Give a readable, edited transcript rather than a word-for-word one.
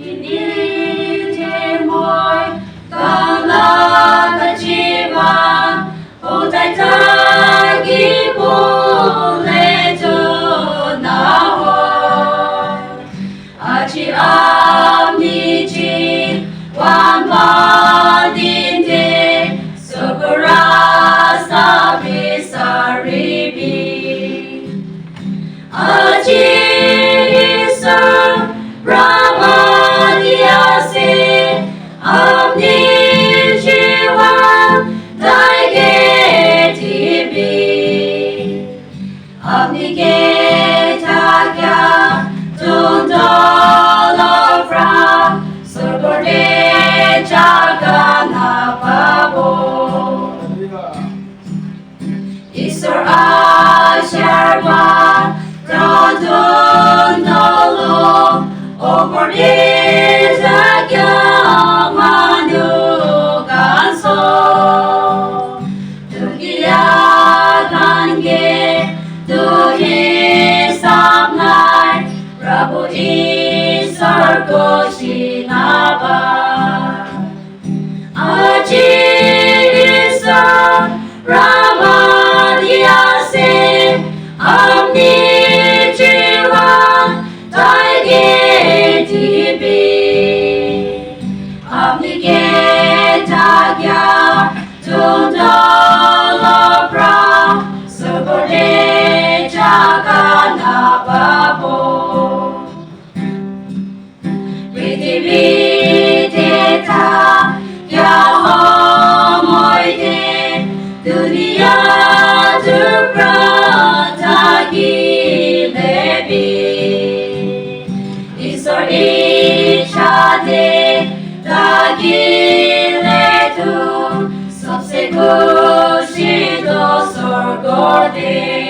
이제 뭘 떠나갔지만 오잘 자기 보내줘 나와 아직 암이지 완반인데 소그라 사비 사리비 아직 있어 라마디아세 암니지와 나에게 디비 암니게 자냐 돈돌어브라 솔고레 자가 나바보 이솔 아샤르바 돈돌로 오버리 자경 마누간소 두기야 간게 두히 삼날 라부 이설 곳이 나봐 아직 있어 라마디아세 암니지와 달게 디비 암니게 자냐 돈돌어브라 수고레 자가 나바보 위디비데타 야호모이데 두니야 두브라 타기 레비 이솔 이샤데 타기 레두 섭세구시도 솔고데